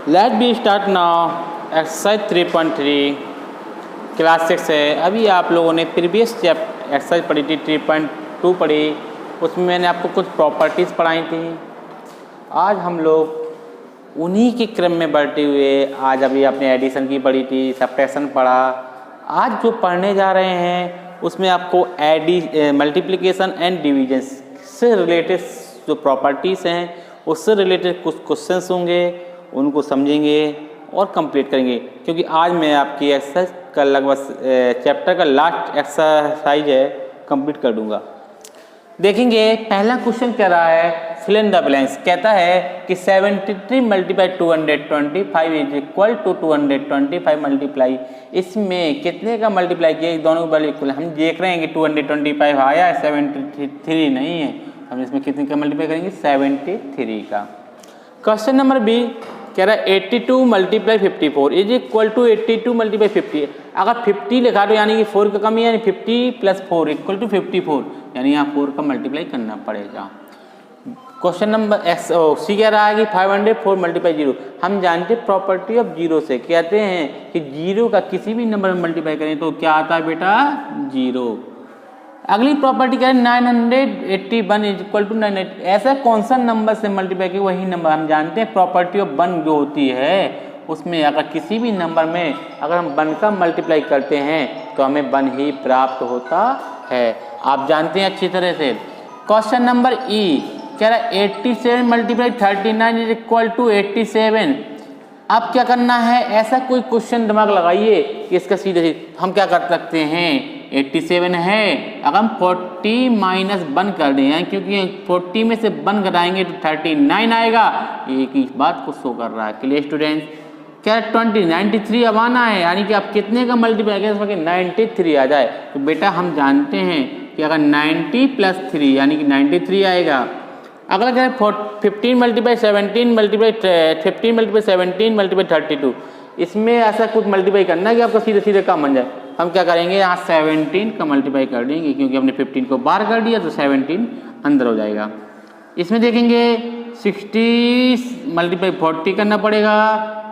Late be start now. Exercise 3.3 class 6 है। अभी आप लोगों ने प्रीवियस एक्सरसाइज पढ़ी थी 3.2 पढ़ी, उसमें मैंने आपको कुछ प्रॉपर्टीज़ पढ़ाई थी। आज हम लोग उन्हीं के क्रम में बढ़ते हुए, आज अभी आपने एडिशन की पढ़ी थी, सब्ट्रैक्शन पढ़ा। आज जो पढ़ने जा रहे हैं उसमें आपको मल्टीप्लिकेशन एंड डिवीजन से रिलेटेड जो प्रॉपर्टीज़ हैं उससे रिलेटेड कुछ क्वेश्चंस होंगे, उनको समझेंगे और कंप्लीट करेंगे। क्योंकि आज मैं आपकी एक्सरसाइज का लगभग चैप्टर का लास्ट एक्सरसाइज है, कंप्लीट कर दूंगा। देखेंगे पहला क्वेश्चन कह रहा है फिल इन द ब्लैंक्स। कहता है कि 73 multiply 225 is equal to 225 multiply. इसमें कितने का मल्टीप्लाई किया, दोनों बड़े इक्वल। हम देख रहे हैं कि 225 आया है, 73 नहीं है। हम इसमें कितने का मल्टीप्लाई करेंगे, 73 का। क्वेश्चन नंबर बी कह रहा है 82 multiply 54 is equal to 82 multiply 50। अगर 50 लिखा तो यानी कि 4 का कमी, यानी 50 प्लस 4 इक्वल टू 54, यानी यहाँ 4 का मल्टीप्लाई करना पड़ेगा। क्वेश्चन नंबर सी कह रहा है कि 504 मल्टीप्लाई 0। हम जानते प्रॉपर्टी ऑफ जीरो से, कहते हैं कि जीरो का किसी भी नंबर में मल्टीप्लाई करें तो क्या आता है बेटा, 0। अगली प्रॉपर्टी क्या है 981 इज इक्वल टू 980। ऐसा कौन सा नंबर से मल्टीप्लाई किया, वही नंबर। हम जानते हैं प्रॉपर्टी ऑफ 1 जो होती है उसमें अगर किसी भी नंबर में अगर हम 1 का मल्टीप्लाई करते हैं तो हमें 1 ही प्राप्त होता है। आप जानते हैं अच्छी तरह से। क्वेश्चन नंबर ई कह रहा है 87 मल्टीप्लाई 39 इज इक्वल टू 87। अब क्या करना है, ऐसा कोई क्वेश्चन दिमाग लगाइए कि इसका सीधे हम क्या कर सकते हैं। 87 है, अगर हम 40 माइनस 1 कर दें, क्योंकि 40 में से 1 घटाएंगे तो 39 आएगा। एक ही बात को शो कर रहा है। क्लियर स्टूडेंट्स, क्या 93 अब आना है, यानी कि आप कितने का मल्टीप्लाई करें 93 आ जाए। तो बेटा हम जानते हैं कि अगर 90 प्लस 3 यानी कि 93 आएगा। अगला क्या है 15 मल्टीप्लाई 17 मल्टीप्लाई 15 मल्टीप्लाई 17 मल्टीप्लाई 32। इसमें ऐसा कुछ मल्टीप्लाई करना है कि आपका सीधे सीधे काम बन जाए। हम क्या करेंगे, यहाँ 17 का मल्टीप्लाई कर देंगे, क्योंकि हमने 15 को बाहर कर दिया तो 17 अंदर हो जाएगा। इसमें देखेंगे 60 मल्टीप्लाई 40 करना पड़ेगा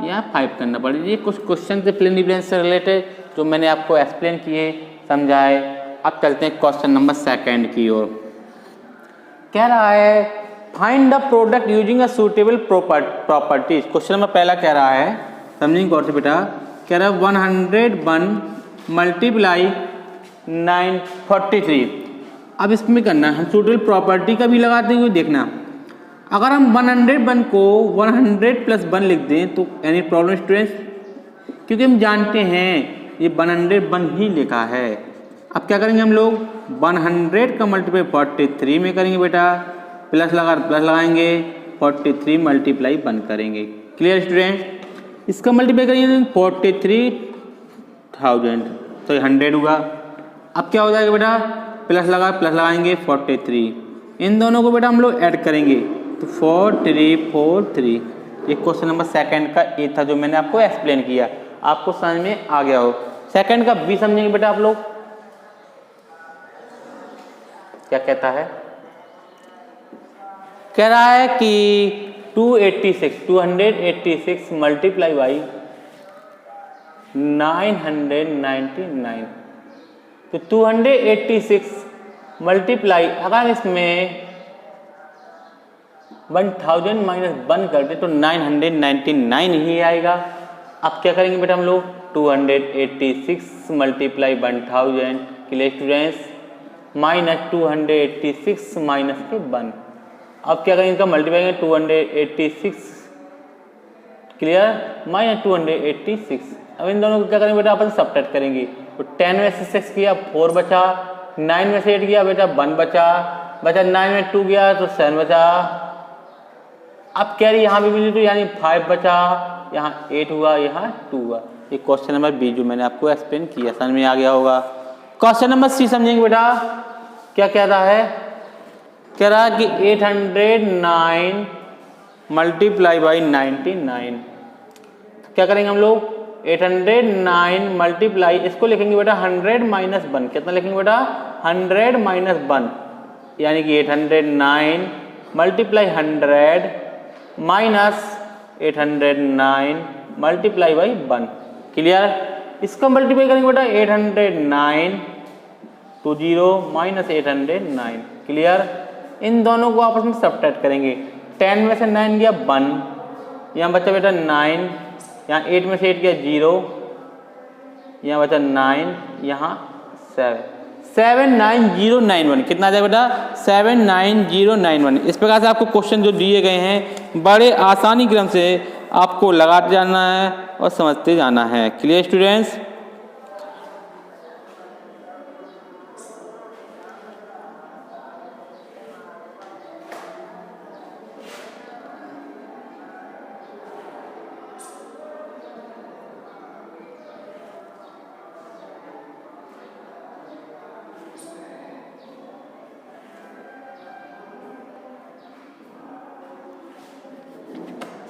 या 5 करना पड़ेगा। ये कुछ क्वेश्चन थे फिल इन द ब्लैंक्स से रिलेटेड जो मैंने आपको एक्सप्लेन किए, समझाए। अब चलते हैं क्वेश्चन नंबर 2 की ओर। कह रहा है find the product using a suitable properties. Question number पहला कह रहा है, समझेंगे गौर से बेटा। कह रहा है 101 मल्टीप्लाई 943। अब इसमें करना है हम सूटेबल प्रॉपर्टी का भी लगाते हुए देखना। अगर हम 101 को 100 प्लस 1 लिख दें तो यानी प्रॉब्लम स्टूडेंट्स, क्योंकि हम जानते हैं ये 101 ही लिखा है। अब क्या करेंगे हम लोग, 100 का मल्टीप्लाई 43 में करेंगे बेटा, प्लस लगाएंगे 43 मल्टीप्लाई 1 करेंगे। क्लियर स्टूडेंट, इसका मल्टीप्लाई करेंगे 43,000 तो 100 हुआ। अब क्या हो जाएगा बेटा, प्लस लगाएंगे 43। इन दोनों को बेटा हम लोग ऐड करेंगे तो 4343। ये क्वेश्चन नंबर 2 का ए था जो मैंने आपको एक्सप्लेन किया, आपको समझ में आ गया हो। 2 का बी समझेंगे बेटा आप लोग। क्या कहता है, कह रहा है कि 286 मल्टीप्लाई बाई 999। तो 286 मल्टीप्लाई, अगर इसमें 1000 माइनस 1 करते तो 999 ही आएगा। अब क्या करेंगे बेटा हम लोग, 286 multiply 1000 clear students minus 286 minus के 1। अब क्या करेंगे, इनका मल्टीप्लाई करेंगे 286 क्लियर माइनस 286। अब इन दोनों को क्या करेंगे बेटा, अपन सब्ट्रैक्ट करेंगे। तो 10 में से 6 किया 4 बचा, 9 में से 8 किया बेटा 1 बचा, 9 में 2 गया तो 7 बचा। अब कह रही यहाँ भी मिली तो यानी 5 बचा, यहाँ 8 हुआ, यहाँ 2 हुआ। ये क्वेश्चन नंबर बी जो मैंने आपको एक्सप्लेन किया, समझ में आ गया होगा। क्वेश्चन नंबर सी समझेंगे बेटा। क्या कह रहा है, कह रहा है कि 809 मल्टीप्लाई बाई 99। क्या करेंगे हम लोग, 809 मल्टीप्लाई, इसको लिखेंगे बेटा 100 माइनस 1। कितना लिखेंगे बेटा, 100 माइनस 1, यानी कि 809 multiply 100 minus 809 multiply by 1। Clear? इसका मल्टीप्लाई करेंगे बेटा 809 टू 0 माइनस 809। क्लियर? इन दोनों को आपस में सब्ट्रैक्ट करेंगे। 10 में से 9 गया 1, यहाँ बचा बेटा 9, यहाँ 8 में से 8 गया 0, यहाँ बचा 9, यहाँ 7। 79091 कितना आ जाएगा बेटा? 79091। इस प्रकार से आपको क्वेश्चन जो दिए गए हैं बड़े आसानी क्रम से आपको लगाते जाना है और समझते जाना है। Clear students?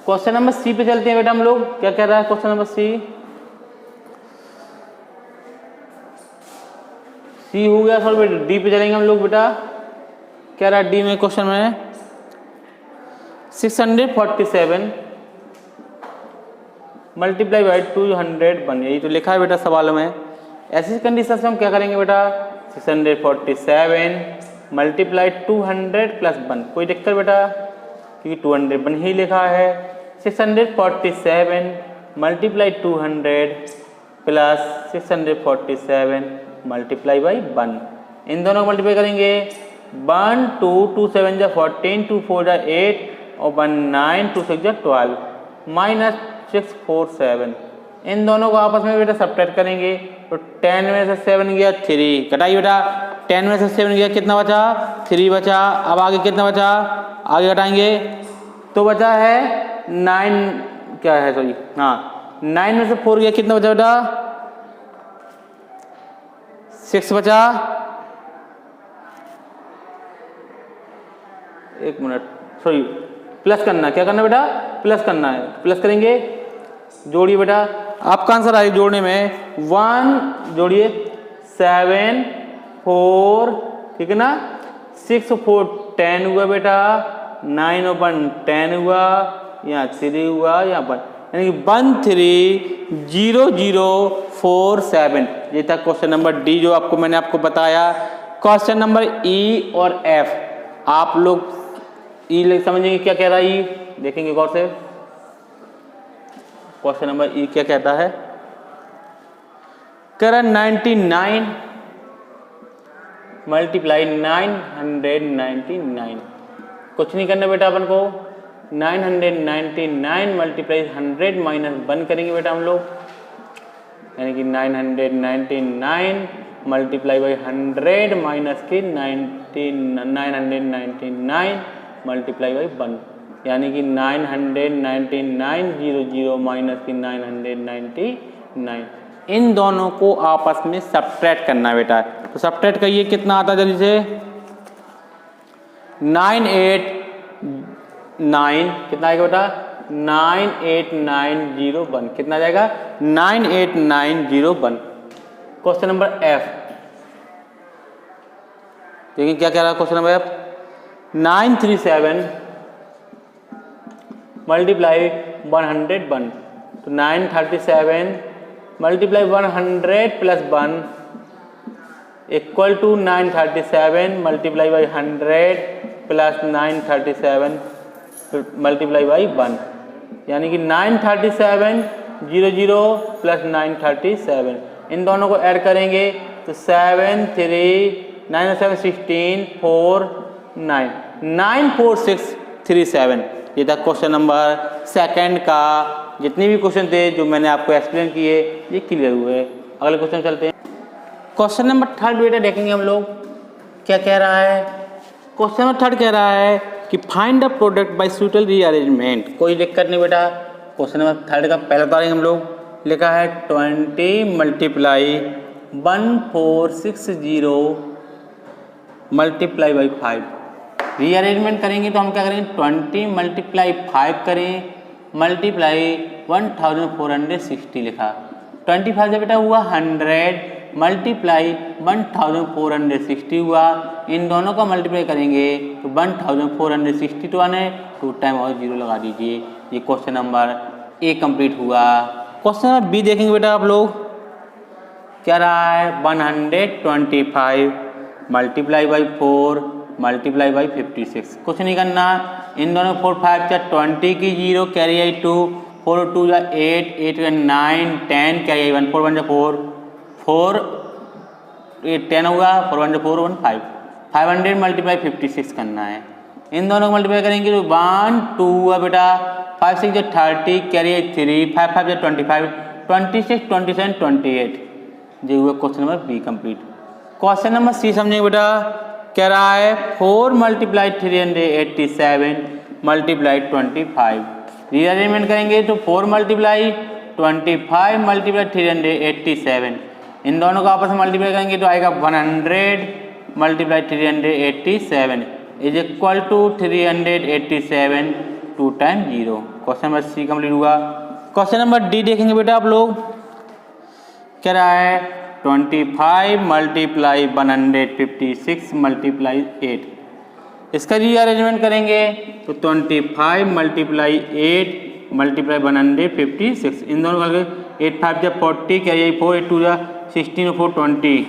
Question number C पे चलते हैं बेटा हम लोग। क्या कह रहा है क्वेश्चन नंबर सी? सी हो गया सॉल्व बेटा। डी पे चलेंगे हम लोग बेटा। क्या रहा डी में क्वेश्चन में? 647 मल्टीप्लाई बाई 201, यही तो लिखा है बेटा सवालों में। ऐसी कंडीशन से हम क्या करेंगे बेटा? 647 मल्टीप्लाई 200 प्लस 1। कोई दिक्कत बेटा? क्योंकि 201 ही लिखा है। 647 मल्टीप्लाई 200 प्लस 647 मल्टीप्लाई बाई 1। इन दोनों को मल्टीप्लाई करेंगे। 1 2 2 7 जा 14, 2 4 जा 8 और 1 9 2 6 जा 12 माइनस 647। इन दोनों को आपस में बेटा सब्ट्रैक्ट करेंगे तो 10 में से 7 गया 3। कटाइए बेटा। 10 में से 7 गया कितना बचा? 3 बचा। अब आगे कितना बचा? आगे घटाएंगे तो बचा है 9, क्या है सॉरी, हाँ 9 में से 4 गया कितना बचा बेटा? 6 बचा। एक मिनट, सॉरी प्लस करना। क्या करना बेटा? प्लस करना है। प्लस करेंगे, जोड़िए बेटा। आपका आंसर आएगा जोड़ने में 1 जोड़िए 7 4, ठीक है ना, 6 4 10 हुआ बेटा, 9 और 1 10 हुआ, यहाँ 3 हुआ, यहाँ 1, यानी कि 130047। ये था क्वेश्चन नंबर डी जो आपको मैंने आपको बताया। क्वेश्चन नंबर ई और एफ आप लोग ई समझेंगे क्या कह रहा है। ई देखेंगे गौर से। क्वेश्चन नंबर ई क्या कहता है? कह रहा 99 मल्टीप्लाई 999। कुछ नहीं करना बेटा अपन को। 999 मल्टीप्लाई 100 माइनस 1 करेंगे बेटा हम लोग, यानी कि 999 मल्टीप्लाई बाई 100 माइनस के 999 मल्टीप्लाई बाई 1, यानी कि 999 माइनस की 999। इन दोनों को आपस में सब्ट्रैक्ट करना बेटा। तो सब्ट्रैक्ट करिए, कितना आता है जल्दी से? 989 कितना आएगा बेटा? 98901 कितना जाएगा? 98901। क्वेश्चन नंबर एफ देखिए क्या कह रहा है क्वेश्चन नंबर एफ। 937 मल्टीप्लाई 101, तो 937 multiply 100 plus 1 equal to 937 multiply by 100 plus 937 multiply by 1, यानी कि 937 प्लस 937। इन दोनों को ऐड करेंगे तो 7 3 9 7 16 4 9 94637। ये था क्वेश्चन नंबर सेकंड का। जितने भी क्वेश्चन थे जो मैंने आपको एक्सप्लेन किए ये क्लियर हुए। अगले क्वेश्चन चलते हैं। क्वेश्चन नंबर थर्ड बेटा देखेंगे हम लोग क्या कह रहा है। क्वेश्चन नंबर थर्ड कह रहा है कि find the product by suitable rearrangement. कोई दिक्कत नहीं बेटा। क्वेश्चन नंबर थर्ड का पहला उतारेंगे हम लोग। लिखा है 20 मल्टीप्लाई 1460 मल्टीप्लाई बाई 5। रीअरेंजमेंट करेंगे तो हम क्या करेंगे? 20 मल्टीप्लाई 5 करें मल्टीप्लाई 1460 लिखा। 25 से बेटा हुआ 100 मल्टीप्लाई 1460 हुआ। इन दोनों का मल्टीप्लाई करेंगे तो 1460 तो आने 2 टाइम और 0 लगा दीजिए, ये क्वेश्चन नंबर ए कंप्लीट हुआ। क्वेश्चन नंबर बी देखेंगे बेटा आप लोग, क्या रहा है 125 मल्टीप्लाई बाई 4 मल्टीप्लाई बाई 56। कुछ नहीं करना, इन दोनों 4 5 या 20 की 0 कैरी आई 2, 4 2 या 8 8 या 9 10 कैरी आई 1, 4 1 या 4 4 8 10 होगा, 4 1 4 1 5 500 मल्टीप्लाई 56 करना है। इन दोनों को मल्टीप्लाई करेंगे तो 1 2 है बेटा, 5 6 या 30 कैरी आई 3, 5 5 या 25 26 27 28। ये हुआ question number B complete. Question number C समझेंगे बेटा, क्या रहा है 4 मल्टीप्लाई 387 मल्टीप्लाई 25। रीअरेंजमेंट करेंगे तो 4 मल्टीप्लाई 25 मल्टीप्लाई 387, इन दोनों को आपस में मल्टीप्लाई करेंगे तो आएगा 100 multiply 387 is equal to 387 2 time 0। Question number C complete हुआ। क्वेश्चन नंबर डी देखेंगे बेटा आप लोग, क्या रहा है 25 मल्टीप्लाई 156 मल्टीप्लाई 8। इसका रीअरेंजमेंट करेंगे तो 25 मल्टीप्लाई 8 मल्टीप्लाई 156, इन दोनों का 8 5 या 40 क्या यही 4 8 2 या 16 4 20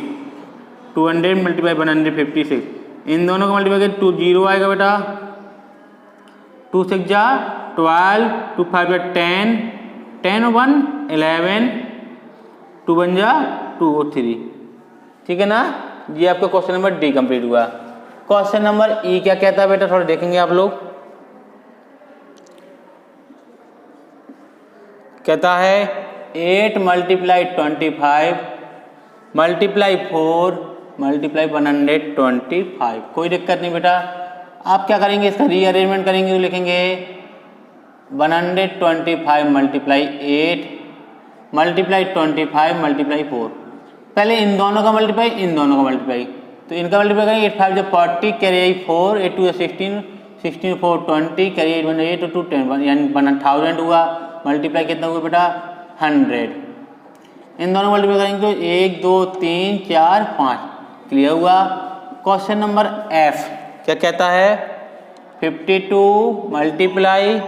200 मल्टीप्लाई 156, इन दोनों का मल्टीप्लाई करें 2 0 आएगा बेटा, 2 6 जा 12 2 5 या 10 10 1 11 2 1 जा 2 और 3। ठीक है ना, ये आपका क्वेश्चन नंबर डी कंप्लीट हुआ। क्वेश्चन नंबर ई क्या कहता है बेटा, थोड़ा देखेंगे आप लोग। कहता है 8 मल्टीप्लाई 25 मल्टीप्लाई 4 मल्टीप्लाई 125। कोई दिक्कत नहीं बेटा, आप क्या करेंगे इसका रीअरेंजमेंट करेंगे तो लिखेंगे 125 मल्टीप्लाई 8 मल्टीप्लाई 25 मल्टीप्लाई 4। पहले इन दोनों का मल्टीप्लाई इन दोनों का मल्टीप्लाई, तो इनका मल्टीप्लाई करेंगे 8 5 जब 40 कैरी आई 4 8 2 16 16 4 20 कैरी 8 1 8 2 10 यानी 1000 हुआ, मल्टीप्लाई कितना हुआ बेटा 100। इन दोनों मल्टीप्लाई करेंगे तो 1 2 3 4 5। क्लियर हुआ। क्वेश्चन नंबर एफ क्या कहता है 52 मल्टीप्लाई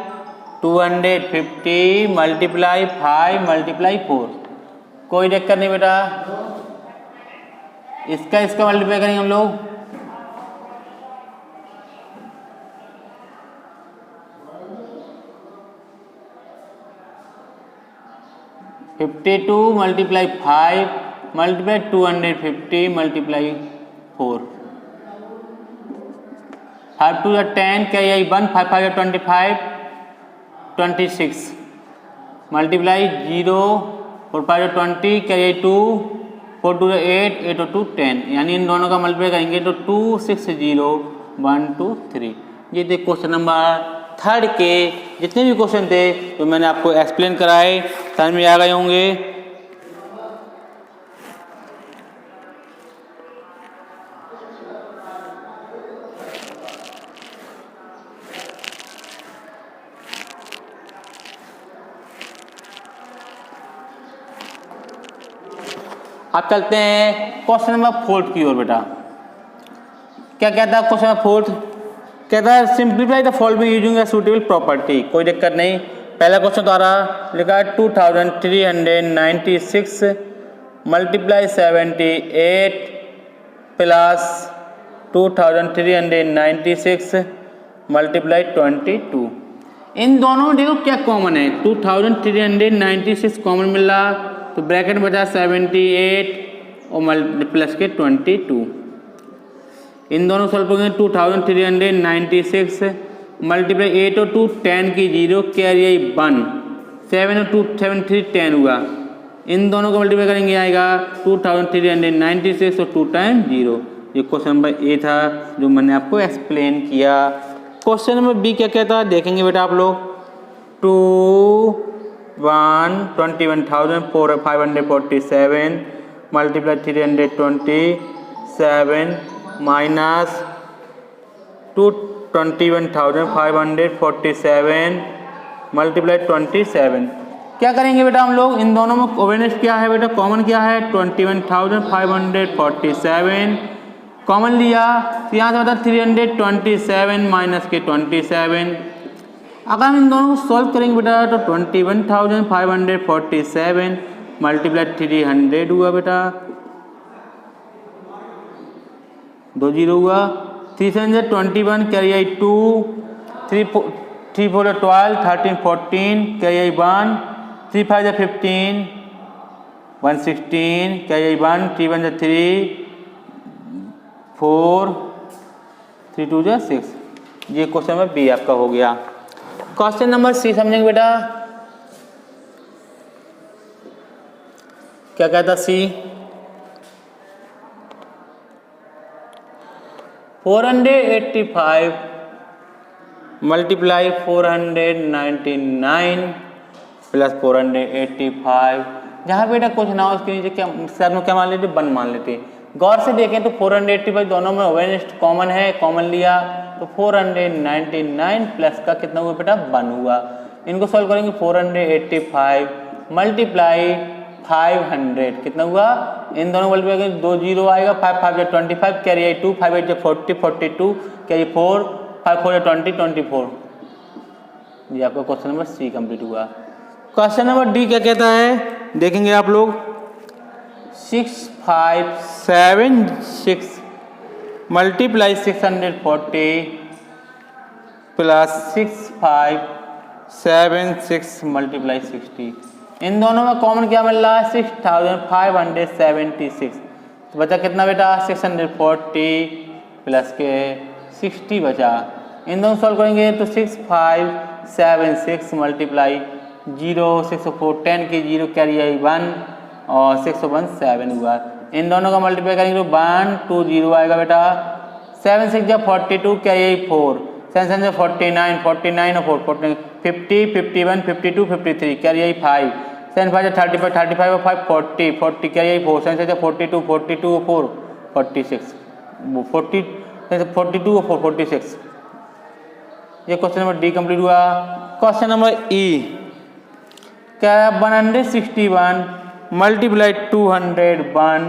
250 मल्टीप्लाई 5 मल्टीप्लाई 4। कोई दिक्कत नहीं बेटा, इसका मल्टीप्लाई करेंगे हम लोग 52 मल्टीप्लाई 5 मल्टीप्लाई 250 मल्टीप्लाई 4, 5 2 या 10 क्या यही 1 5 5 या 25 26 मल्टीप्लाई 0 4 5 या 20 क्या यही 2 4 2 8 8 2 10, यानी इन दोनों का मल्टीप्लाई करेंगे तो 2 6 0 1 2 3। ये थे क्वेश्चन नंबर थर्ड के जितने भी क्वेश्चन थे तो मैंने आपको एक्सप्लेन कराए, समझ में आ गए होंगे। अब चलते हैं क्वेश्चन नंबर 4 की ओर बेटा। क्या कहता है क्वेश्चन नंबर 4, कहता है simplify the following using a suitable property. कोई दिक्कत नहीं, पहला क्वेश्चन द्वारा लिखा है 2396 मल्टीप्लाई 78 प्लस 2396 मल्टीप्लाई 22। इन दोनों में देखो क्या कॉमन है, 2396 कॉमन मिल रहा तो ब्रैकेट बचा 78 और प्लस के 22। इन दोनों सॉल्व करेंगे 2396 मल्टीप्लाई 8 और 2 10 की 0 कैरी आई 1 7 और 2 7 3 10 हुआ। इन दोनों को मल्टीप्लाई करेंगे आएगा 2396 और 2 टाइम 0। ये क्वेश्चन नंबर ए था जो मैंने आपको एक्सप्लेन किया। क्वेश्चन नंबर बी क्या कहता है देखेंगे बेटा आप लोग। 21,547 मल्टीप्लाई 327 माइनस 21,547 मल्टीप्लाई 27। क्या करेंगे बेटा हम लोग, इन दोनों में कोवेनेंस क्या है बेटा, कॉमन क्या है 21,547 कॉमन लिया तो यहाँ से बता 327 माइनस के 27 अगर हम इन दोनों को सॉल्व करेंगे बेटा तो 21,547 मल्टीप्लाई 300 हुआ बेटा, 2 जीरो हुआ, 3 से 21 कैरी आई 2, 3 4 12, 13 14 कैरी आई 1, 3 5 15, 116 कैरी आई 1, 3 1 3, 4, 3 2 6। ये क्वेश्चन नंबर बी आपका हो गया। क्वेश्चन नंबर सी समझेंगे बेटा, क्या कहता सी, 485 मल्टीप्लाई 499 प्लस 485। जहाँ बेटा कुछ ना हो उसके नीचे क्या सर में क्या मान लेते, 1 मान लेते। गौर से देखें तो 485 दोनों में ओवेस्ट कॉमन है, कॉमन लिया तो 499 प्लस का कितना हुआ बेटा, 1 हुआ। इनको सॉल्व करेंगे 485 मल्टीप्लाई 500 कितना हुआ, इन दोनों मल्टीप्लाई करेंगे 2 जीरो आएगा, 5 5 25 कैरी आई 2, 5 8 40 42 कैरी 4, 5 4 20 24। ये आपका क्वेश्चन नंबर सी कंप्लीट हुआ। क्वेश्चन नंबर डी क्या कहता है देखेंगे आप लोग, 6576 मल्टीप्लाई 640 प्लस 6576 मल्टीप्लाई 60। इन दोनों में कॉमन क्या मिल रहा है, 6576। तो बचा कितना बेटा, 640 प्लस के 60 बचा। इन दोनों सॉल्व करेंगे तो 6576 मल्टीप्लाई 0 604 10 की 0 कैरी आई 1 और 617 7 हुआ। इन दोनों का मल्टीप्लाई करेंगे तो 1 2 0 आएगा बेटा, 7 6 42 कैरी आई 4, 7 7 49 49 और 4 50 51 52 53 कैरी आई 5, 7 5 35 35 और 5 40 40 कैरी आई 4, 7 6 42 42 और 4 46 40 42 और 4 46। ये क्वेश्चन नंबर डी कंप्लीट हुआ। क्वेश्चन नंबर ई क्या, 161 मल्टीप्लाई 201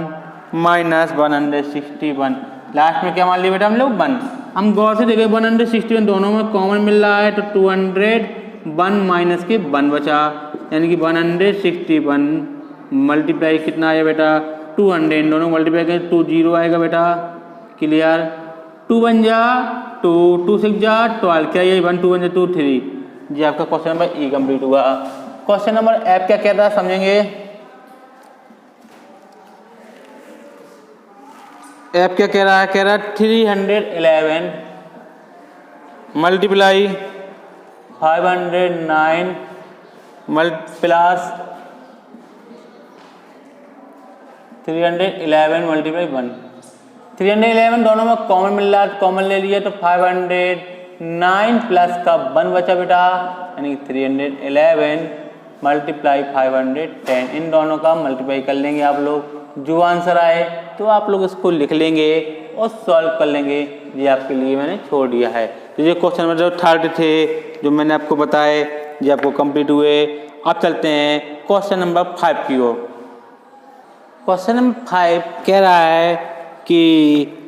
माइनस 161। लास्ट में क्या मान लिया बेटा हम लोग, 1। हम गौर से देखें 161 दोनों में कॉमन मिल रहा है तो 201 माइनस के 1 बचा, यानी कि 161 मल्टीप्लाई कितना आया बेटा 200, इन दोनों मल्टीप्लाई करें 2 जीरो आएगा बेटा, क्लियर। 2 1 जा 2, 2 6 जा 12, क्या ये 1 2 1 2 3। जी आपका क्वेश्चन नंबर ई कंप्लीट हुआ। क्वेश्चन नंबर एफ क्या कहता है समझेंगे। एफ क्या कह रहा है, कह रहा है 311 मल्टीप्लाई 509 प्लस 311 मल्टीप्लाई 1। 311 दोनों में कॉमन मिल रहा है, कॉमन ले लिए तो 509 प्लस का 1 बचा बेटा, यानी 311 मल्टीप्लाई 510। इन दोनों का मल्टीप्लाई कर लेंगे आप लोग, जो आंसर आए तो आप लोग इसको लिख लेंगे और सॉल्व कर लेंगे। ये आपके लिए मैंने छोड़ दिया है। तो ये क्वेश्चन नंबर जो 30 थे जो मैंने आपको बताए ये आपको कंप्लीट हुए। अब चलते हैं क्वेश्चन नंबर 5 की ओर। क्वेश्चन नंबर 5 कह रहा है कि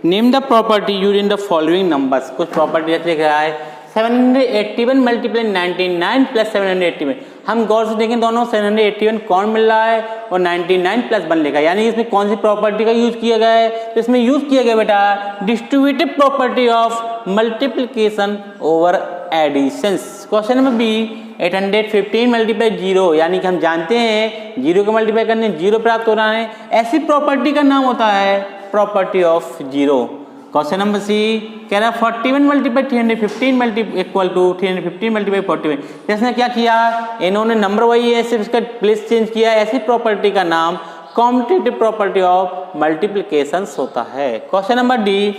name the property use in the following numbers. कुछ प्रॉपर्टी जैसे लिख रहा है 781 मल्टीप्लाई 99 प्लस 781। हम गौर से देखें दोनों 781 कौन मिल रहा है और 99 प्लस 1 लिखा है, यानी इसमें कौन सी प्रॉपर्टी का यूज किया गया है, तो इसमें यूज किया गया बेटा distributive property of multiplication over additions. Question number B 815 multiply 0, यानी कि हम जानते हैं 0 को मल्टीप्लाई करने 0 प्राप्त हो रहा है, ऐसी प्रॉपर्टी का नाम होता है property of 0। Question number C कह रहा है 41 मल्टीप्लाई 315 इक्वल टू 315 मल्टीप्लाई 41। इसने क्या किया, इन्होंने नंबर वही है सिर्फ इसका प्लेस चेंज किया। ऐसी प्रॉपर्टी का नाम कॉम्पिटिटिव प्रॉपर्टी ऑफ मल्टीप्लिकेशन होता है। क्वेश्चन नंबर डी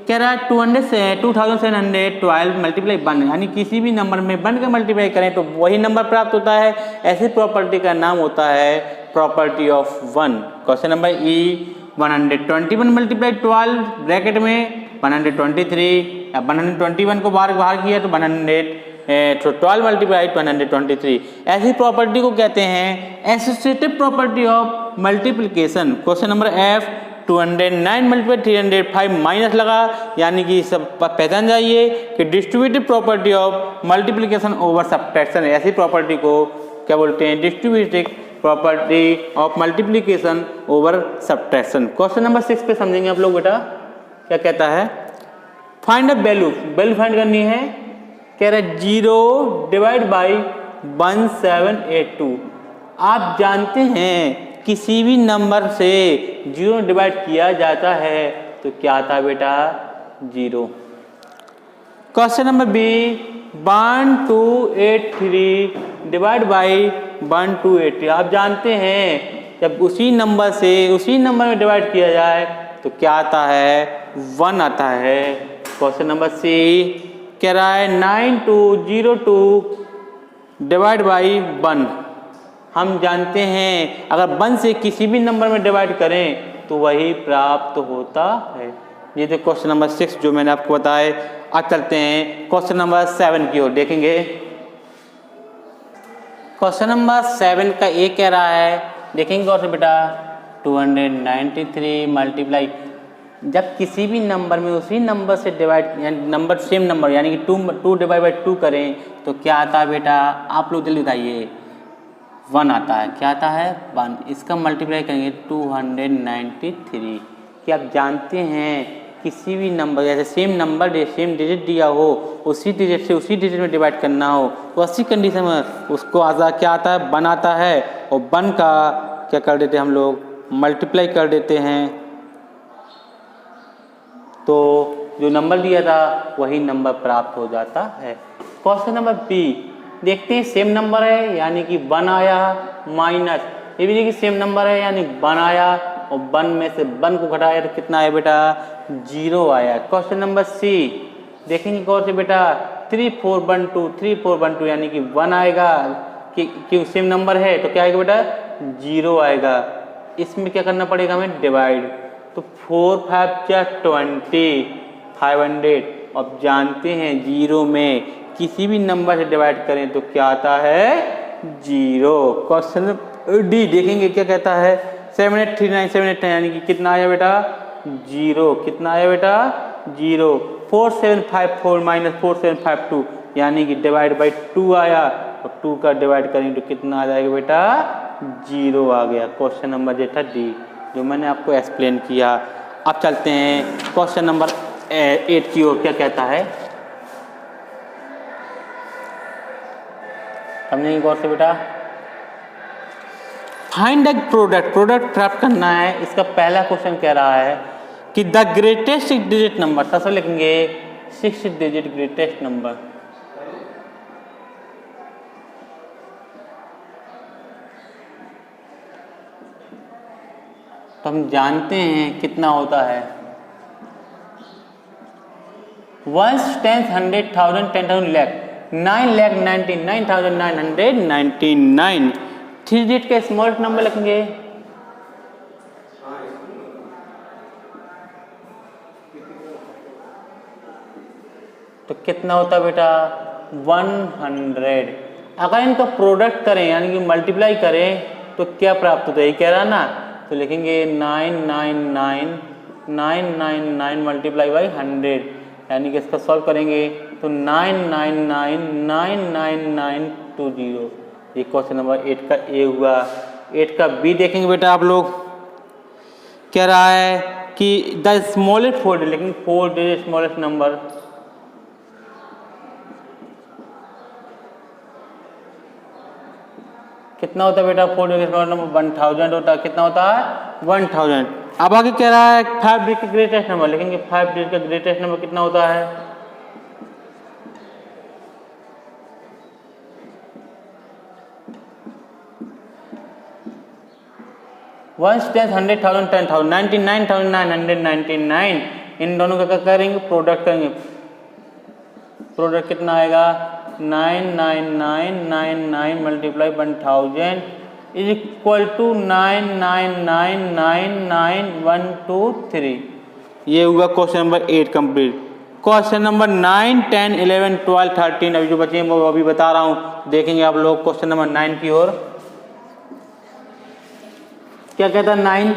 कह रहा है 2712 मल्टीप्लाई 1, यानी किसी भी नंबर में 1 का मल्टीप्लाई करें तो वही नंबर प्राप्त होता है। ऐसी प्रॉपर्टी का नाम होता है property of 1। Question number E 121 multiply 12 bracket में 123, 121 को बाहर किया तो 112 मल्टीप्लाई 123। ऐसी प्रॉपर्टी को कहते हैं associative property of multiplication. Question number F 209 multiply 305 minus लगा, यानी कि सब पहचान जाइए कि distributive property of multiplication over subtraction, ऐसी प्रॉपर्टी को क्या बोलते हैं, distributive property of multiplication over subtraction. Question number 6 पे समझेंगे आप लोग बेटा, क्या कहता है, फाइंड अ वैल्यू फाइंड करनी है, कह रहा है 0 डिवाइड बाई 1782। आप जानते हैं किसी भी नंबर से 0 डिवाइड किया जाता है तो क्या आता है बेटा, 0। Question number B 1283 divide by 1283। आप जानते हैं जब उसी नंबर से उसी नंबर में डिवाइड किया जाए तो क्या आता है, 1 आता है। क्वेश्चन नंबर सी कह रहा है 9202 डिवाइड बाई 1। हम जानते हैं अगर 1 से किसी भी नंबर में डिवाइड करें तो वही प्राप्त होता है। ये तो क्वेश्चन नंबर 6 जो मैंने आपको बताया। अब चलते हैं क्वेश्चन नंबर 7 की ओर, देखेंगे। क्वेश्चन नंबर 7 का ए कह रहा है, देखेंगे और बेटा 293 मल्टीप्लाई, जब किसी भी नंबर में उसी नंबर से डिवाइड नंबर सेम नंबर यानी कि 2 डिवाइड बाई 2 करें तो क्या आता है बेटा, आप लोग जल्दी बताइए, 1 आता है। क्या आता है, 1। इसका मल्टीप्लाई करेंगे 293। क्या आप जानते हैं किसी भी नंबर जैसे सेम नंबर सेम डिजिट दिया हो, उसी डिजिट से उसी डिजिट में डिवाइड करना हो तो ऐसी कंडीशन में उसको आज़ाद क्या आता है, 1 आता है। और 1 का क्या कर देते हैं हम लोग, मल्टीप्लाई कर देते हैं, तो जो नंबर दिया था वही नंबर प्राप्त हो जाता है। क्वेश्चन नंबर बी देखते हैं, सेम नंबर है यानी कि 1 आया, माइनस ये भी देखिए सेम नंबर है यानी 1 आया, और 1 में से 1 को घटाया तो कितना आया बेटा, 0 आया। क्वेश्चन नंबर सी देखेंगे गौर से बेटा, 3412 यानी कि 1 आएगा, कि सेम नंबर है तो क्या आएगा बेटा, 0 आएगा। इसमें क्या करना पड़ेगा हमें, डिवाइड, तो 4 5 20 500। अब जानते हैं 0 में किसी भी नंबर से डिवाइड करें तो क्या आता है, 0। क्वेश्चन डी देखेंगे क्या कहता है, 7839789 यानी कि कितना आया बेटा, 0। कितना आया बेटा, 0। 4754 माइनस 4752 यानी कि डिवाइड बाई 2 आया, और 2 का डिवाइड करेंगे तो कितना आ जाएगा बेटा, 0 आ गया। क्वेश्चन नंबर जेठा डी जो मैंने आपको एक्सप्लेन किया। अब चलते हैं क्वेश्चन नंबर 8 की ओर, क्या कहता है, समझेंगे गौर से बेटा। फाइंड द प्रोडक्ट प्राप्त करना है। इसका पहला क्वेश्चन कह रहा है कि द ग्रेटेस्ट डिजिट नंबर, सबसे लिखेंगे 6 डिजिट ग्रेटेस्ट नंबर। तो हम जानते हैं कितना होता है, 1 10 100 1000 10,000 लाख 9,99,999। 3 डिजिट का स्मॉलेस्ट नंबर लिखेंगे, तो कितना होता है बेटा, 100। अगर इनका प्रोडक्ट करें यानी कि मल्टीप्लाई करें तो क्या प्राप्त होता है, ये कह रहा ना, तो लिखेंगे 999 मल्टीप्लाई बाई 100 यानी कि इसका सॉल्व करेंगे तो 999999920। ये क्वेश्चन नंबर 8 का ए हुआ। 8 का बी देखेंगे बेटा आप लोग, कह रहा है कि द स्मॉलेस्ट 4 डिजिट, लेकिन 4 डिजिट स्मॉलेस्ट नंबर, कितना होता है बेटा, 4 डिजिट स्मॉलेस्ट नंबर 1000 होता है। कितना होता है, 1000। अब आगे कह रहा है 5 डिजिट का ग्रेटेस्ट नंबर, लिखेंगे 5 डिजिट का ग्रेटेस्ट नंबर कितना होता है, 1 10 100,000 10,000 99,999। इन दोनों का क्या करेंगे, प्रोडक्ट करेंगे, प्रोडक्ट कितना आएगा, 99999 मल्टीप्लाई 1000 इज इक्वल टू 999999123। ये हुआ question number 8 complete. Question number 9 10 11 12 13 अभी जो बचे हैं वो अभी बता रहा हूँ, देखेंगे आप लोग क्वेश्चन नंबर 9 की ओर। क्या कहता है 9,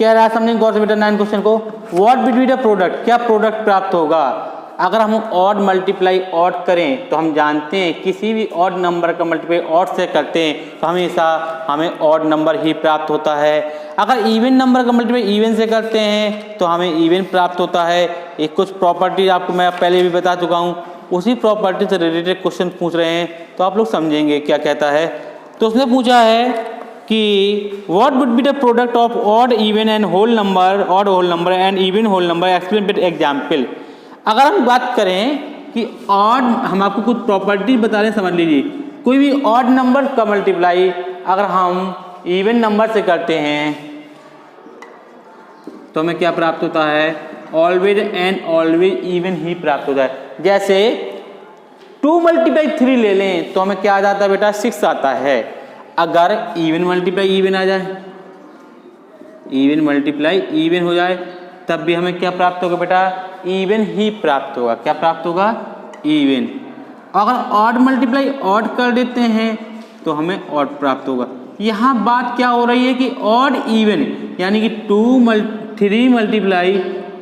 कह रहा है, समझेंगे गौर से बेटा 9 क्वेश्चन को। What will be the product, क्या प्रोडक्ट प्राप्त होगा अगर हम ऑड मल्टीप्लाई ऑड करें। तो हम जानते हैं किसी भी ऑड नंबर का मल्टीप्लाई ऑड से करते हैं तो हमेशा हमें ऑड नंबर ही प्राप्त होता है। अगर इवन नंबर का मल्टीप्लाई इवन से करते हैं तो हमें इवन प्राप्त होता है। एक कुछ प्रॉपर्टी आपको मैं पहले भी बता चुका हूँ, उसी प्रॉपर्टी से रिलेटेड क्वेश्चन पूछ रहे हैं तो आप लोग समझेंगे क्या कहता है। तो उसने पूछा है कि what would be the product of odd even and whole number, odd whole number and even whole number, explain with example. अगर हम बात करें कि ऑड, हम आपको कुछ प्रॉपर्टी बता रहे हैं, समझ लीजिए। कोई भी ऑड नंबर का मल्टीप्लाई अगर हम इवन नंबर से करते हैं तो हमें क्या प्राप्त होता है, always and always even he प्राप्त होता है। जैसे 2 मल्टीप्लाई 3 ले लें तो हमें क्या आ जाता है बेटा, 6 आता है। अगर इवन मल्टीप्लाई इवन आ जाए, इवन मल्टीप्लाई इवन हो जाए तब भी हमें क्या प्राप्त होगा बेटा, इवन ही प्राप्त होगा। क्या प्राप्त होगा, इवन। अगर ऑड मल्टीप्लाई ऑड कर देते हैं तो हमें ऑड प्राप्त होगा। यहाँ बात क्या हो रही है कि ऑड इवन यानी कि 3 मल्टीप्लाई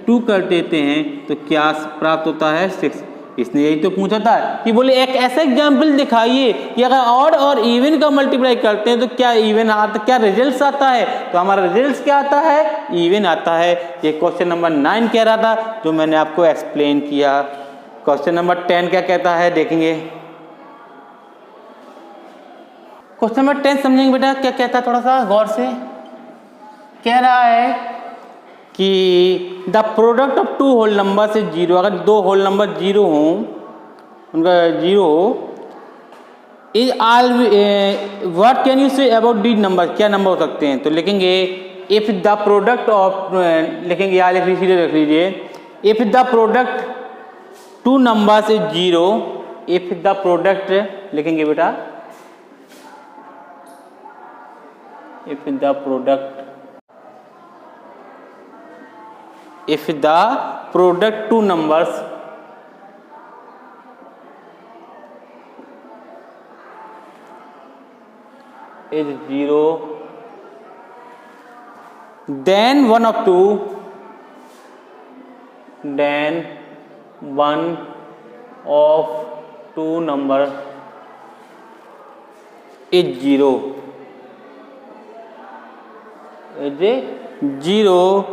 2 कर देते हैं तो क्या प्राप्त होता है, 6। इसने यही तो पूछा था कि बोले एक ऐसा एग्जाम्पल दिखाइए कि अगर ऑड और इवन का मल्टीप्लाई करते हैं तो क्या इवन आता, क्या रिजल्ट आता है। तो हमारा रिजल्ट क्या आता है, इवन आता है। ये क्वेश्चन नंबर 9 कह रहा था जो मैंने आपको एक्सप्लेन किया। क्वेश्चन नंबर 10 क्या कहता है देखेंगे। क्वेश्चन नंबर 10 समझेंगे बेटा क्या कहता है, थोड़ा सा गौर से। कह रहा है कि the product of 2 whole number से 0, अगर 2 होल नंबर 0 हों, उनका 0 is all, what can you say about the number, क्या नंबर हो सकते हैं। तो लिखेंगे इफ द प्रोडक्ट ऑफ, लिखेंगे या लिख लीजिए if the product 2 number is 0, if the product, लिखेंगे बेटा if the product, if the product 2 numbers is 0, then one of 2, then one of 2 number is 0, is 0,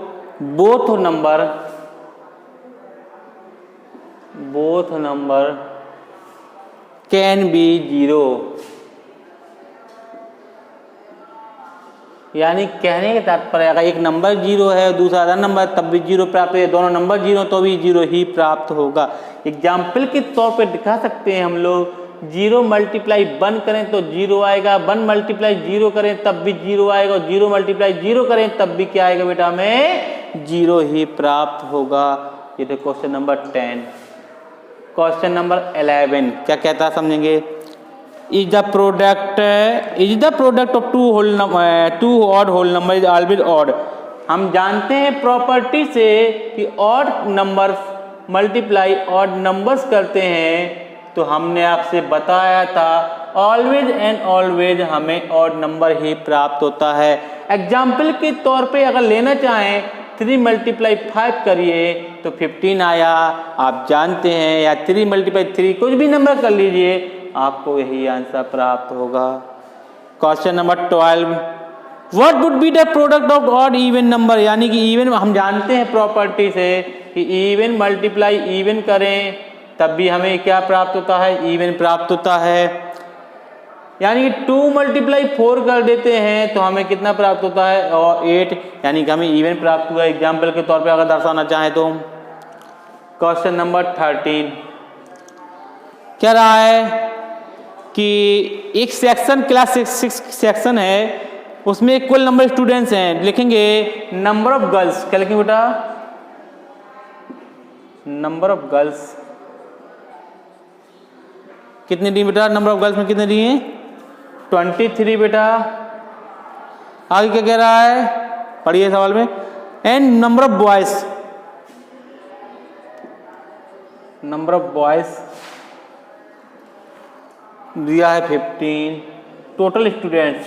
both number can be 0। यानी कहने के तात्पर्य अगर एक नंबर 0 है और दूसरा नंबर तब भी 0 प्राप्त है, दोनों नंबर 0 तो भी 0 ही प्राप्त होगा। एग्जाम्पल के तौर पे दिखा सकते हैं हम लोग, 0 मल्टीप्लाई 1 करें तो 0 आएगा, 1 मल्टीप्लाई 0 करें तब भी 0 आएगा, और 0 मल्टीप्लाई 0 करें तब भी क्या आएगा बेटा, हमें 0 ही प्राप्त होगा। ये तो क्वेश्चन नंबर 10। क्वेश्चन नंबर 11 क्या कहता है समझेंगे। Is the product of 2 odd whole number is always odd. हम जानते हैं प्रॉपर्टी से कि odd numbers multiply odd numbers करते हैं, तो हमने आपसे बताया था ऑलवेज एंड ऑलवेज हमें ऑड नंबर ही प्राप्त होता है। एग्जाम्पल के तौर पे अगर लेना चाहें 3 मल्टीप्लाई 5 करिए तो 15 आया, आप जानते हैं, या 3 मल्टीप्लाई 3 कुछ भी नंबर कर लीजिए आपको यही आंसर प्राप्त होगा। Question number 12, what would be the product of odd even number. यानी कि इवन हम जानते हैं प्रॉपर्टी से कि इवन मल्टीप्लाई इवन करें तब भी हमें क्या प्राप्त होता है, इवन प्राप्त होता है। यानी कि 2 मल्टीप्लाई 4 कर देते हैं तो हमें कितना प्राप्त होता है, और 8, यानी कि हमें इवन प्राप्त हुआ। एग्जाम्पल के तौर पे अगर दर्शाना चाहें तो क्वेश्चन नंबर 13 क्या रहा है कि एक सेक्शन क्लास 6 सेक्शन है, उसमें कुल नंबर स्टूडेंट्स हैं। लिखेंगे नंबर ऑफ गर्ल्स, क्या लिखेंगे बेटा, नंबर ऑफ गर्ल्स कितने दिए बेटा, नंबर ऑफ गर्ल्स में कितने दिए, 23 बेटा। आगे क्या कह रहा है, पढ़िए सवाल में। And number of boys, number of boys दिया है 15। टोटल स्टूडेंट्स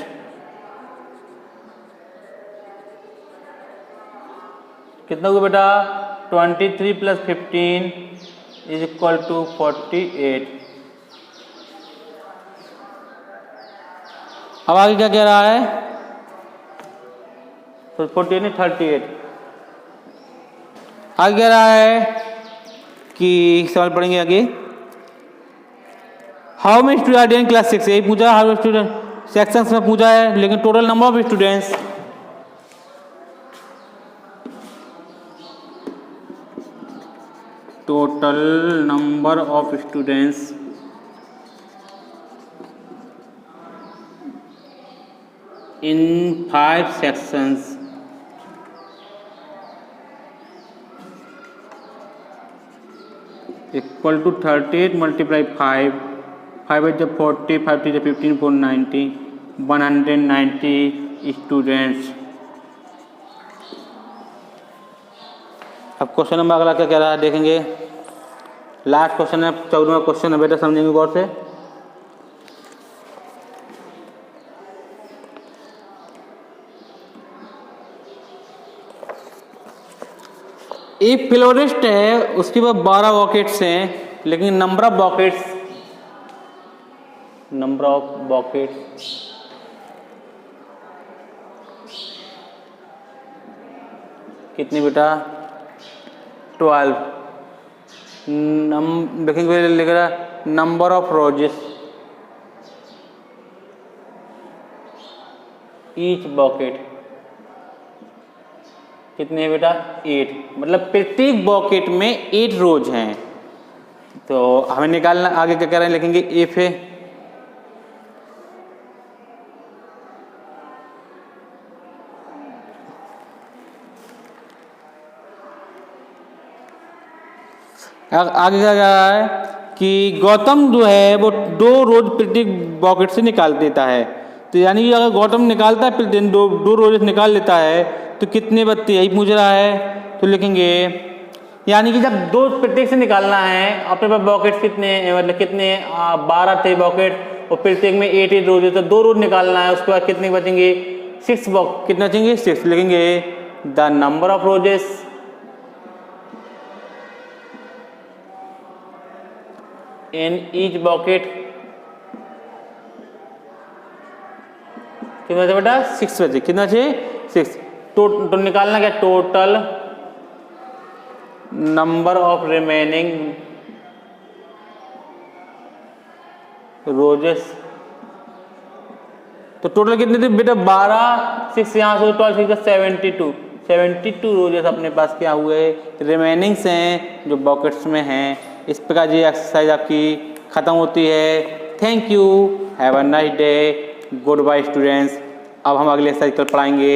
कितना हुआ बेटा 23 + 15 = 48। अब आगे क्या कह रहा है? तो 48 नहीं 38। आगे कह रहा है कि सवाल पढ़ेंगे आगे। How many student in class 6? यही पूछा, हाउ मेनी स्टूडेंट सेक्शंस में पूछा है, लेकिन total number of students in 5 sections equal to 38 multiply 5 is 40, 5 is 15, 4 90, 190 students. अब क्वेश्चन नंबर अगला क्या कह रहा है देखेंगे। लास्ट क्वेश्चन है, 14वां क्वेश्चन है बेटा, समझेंगे गौर से। एक फ्लोरिस्ट है, उसके पास 12 बॉकेट्स हैं, लेकिन नंबर ऑफ बॉकेट्स कितनी बेटा 12। देखेंगे लिख रहा number of roses each bouquet कितने हैं बेटा 8, मतलब प्रत्येक बॉकेट में 8 रोज हैं। तो हमें निकालना, आगे क्या कह रहे हैं लिखेंगे एफ है। आगे क्या कह रहा है कि गौतम जो है वो 2 रोज प्रत्येक बॉकेट से निकाल देता है। तो यानी कि अगर गौतम निकालता है प्रतिदिन 2 रोज निकाल लेता है तो कितने बत्ती, यही पूछ रहा है। तो लिखेंगे यानी कि जब 2 प्रत्येक से निकालना है, अपने पास बॉकेट कितने, मतलब कितने 12 थे बॉकेट और प्रत्येक में 8 रोज है, तो 2 रोज निकालना है, उसके बाद कितने बचेंगे 6 कितने बचेंगे 6। लिखेंगे the number of roses in each bouquet कितना बचे बेटा 6 बचे। कितना बचे 6। तो निकालना क्या total number of remaining roses. तो टोटल कितने थे बेटा 12, 6 यहाँ से 12, 6 72 रोजेस अपने पास क्या हुए रिमेनिंग्स हैं जो बॉकेट्स में हैं। इस प्रकार ये एक्सरसाइज आपकी खत्म होती है। Thank you, have a nice day, goodbye students. अब हम अगले एक्सरसाइज कल पढ़ाएंगे।